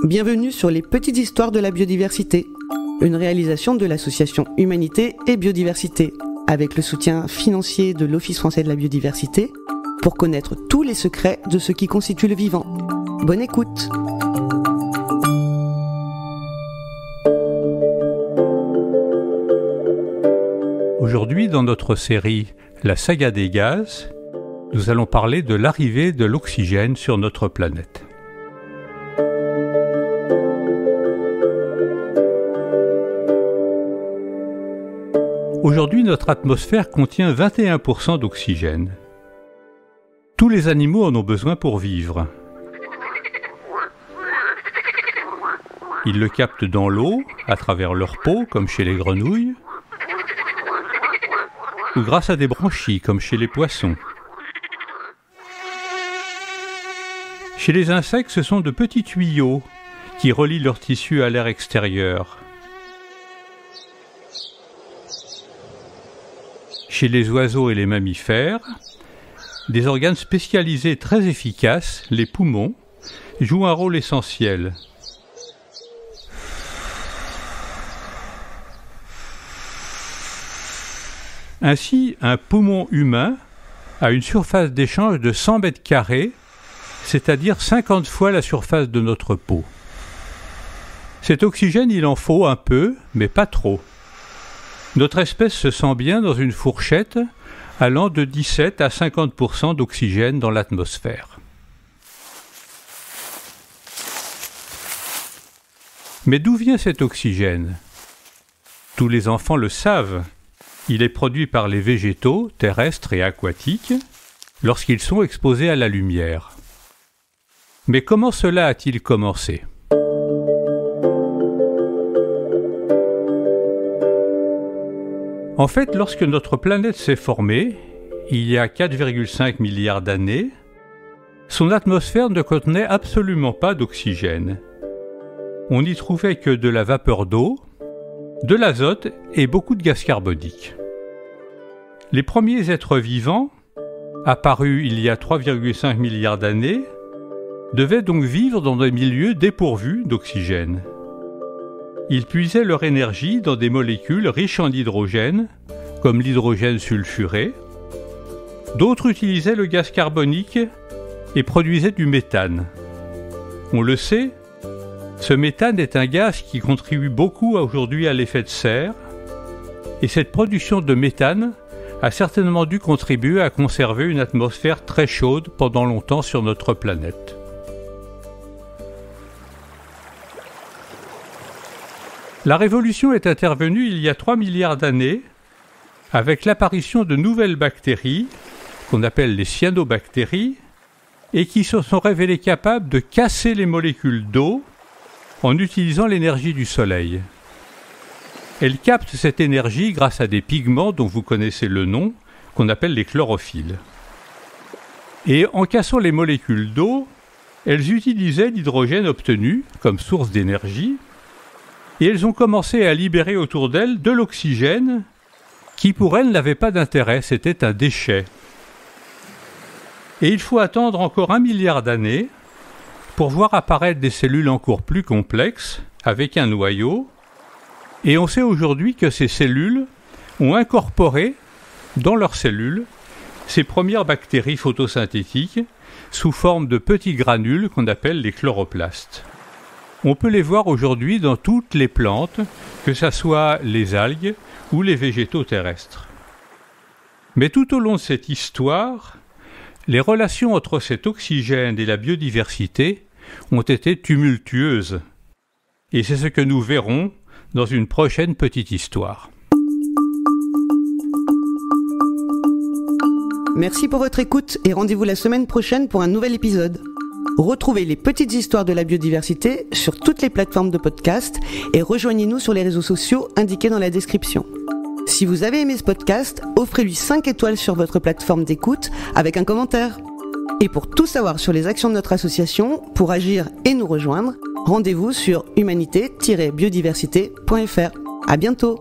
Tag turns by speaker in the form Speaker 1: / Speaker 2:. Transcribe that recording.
Speaker 1: Bienvenue sur les petites histoires de la biodiversité, une réalisation de l'association Humanité et Biodiversité, avec le soutien financier de l'Office français de la biodiversité, pour connaître tous les secrets de ce qui constitue le vivant. Bonne écoute!
Speaker 2: Aujourd'hui, dans notre série « La saga des gaz », nous allons parler de l'arrivée de l'oxygène sur notre planète. Aujourd'hui, notre atmosphère contient 21% d'oxygène. Tous les animaux en ont besoin pour vivre. Ils le captent dans l'eau, à travers leur peau, comme chez les grenouilles, ou grâce à des branchies, comme chez les poissons. Chez les insectes, ce sont de petits tuyaux qui relient leurs tissus à l'air extérieur. Chez les oiseaux et les mammifères, des organes spécialisés très efficaces, les poumons, jouent un rôle essentiel. Ainsi, un poumon humain a une surface d'échange de 100 mètres carrés, c'est-à-dire 50 fois la surface de notre peau. Cet oxygène, il en faut un peu, mais pas trop. Notre espèce se sent bien dans une fourchette allant de 17 à 50% d'oxygène dans l'atmosphère. Mais d'où vient cet oxygène? Tous les enfants le savent. Il est produit par les végétaux, terrestres et aquatiques, lorsqu'ils sont exposés à la lumière. Mais comment cela a-t-il commencé? En fait, lorsque notre planète s'est formée, il y a 4,5 milliards d'années, son atmosphère ne contenait absolument pas d'oxygène. On n'y trouvait que de la vapeur d'eau, de l'azote et beaucoup de gaz carbonique. Les premiers êtres vivants, apparus il y a 3,5 milliards d'années, devaient donc vivre dans des milieux dépourvus d'oxygène. Ils puisaient leur énergie dans des molécules riches en hydrogène, comme l'hydrogène sulfuré. D'autres utilisaient le gaz carbonique et produisaient du méthane. On le sait, ce méthane est un gaz qui contribue beaucoup aujourd'hui à l'effet de serre, et cette production de méthane a certainement dû contribuer à conserver une atmosphère très chaude pendant longtemps sur notre planète. La révolution est intervenue il y a 3 milliards d'années avec l'apparition de nouvelles bactéries, qu'on appelle les cyanobactéries, et qui se sont révélées capables de casser les molécules d'eau en utilisant l'énergie du soleil. Elles captent cette énergie grâce à des pigments dont vous connaissez le nom, qu'on appelle les chlorophylles. Et en cassant les molécules d'eau, elles utilisaient l'hydrogène obtenu comme source d'énergie, et elles ont commencé à libérer autour d'elles de l'oxygène qui pour elles n'avait pas d'intérêt, c'était un déchet. Et il faut attendre encore 1 milliard d'années pour voir apparaître des cellules encore plus complexes avec un noyau, et on sait aujourd'hui que ces cellules ont incorporé dans leurs cellules ces premières bactéries photosynthétiques sous forme de petits granules qu'on appelle les chloroplastes. On peut les voir aujourd'hui dans toutes les plantes, que ce soit les algues ou les végétaux terrestres. Mais tout au long de cette histoire, les relations entre cet oxygène et la biodiversité ont été tumultueuses. Et c'est ce que nous verrons dans une prochaine petite histoire.
Speaker 1: Merci pour votre écoute et rendez-vous la semaine prochaine pour un nouvel épisode. Retrouvez les petites histoires de la biodiversité sur toutes les plateformes de podcast et rejoignez-nous sur les réseaux sociaux indiqués dans la description. Si vous avez aimé ce podcast, offrez-lui 5 étoiles sur votre plateforme d'écoute avec un commentaire. Et pour tout savoir sur les actions de notre association, pour agir et nous rejoindre, rendez-vous sur humanité-biodiversité.fr. À bientôt!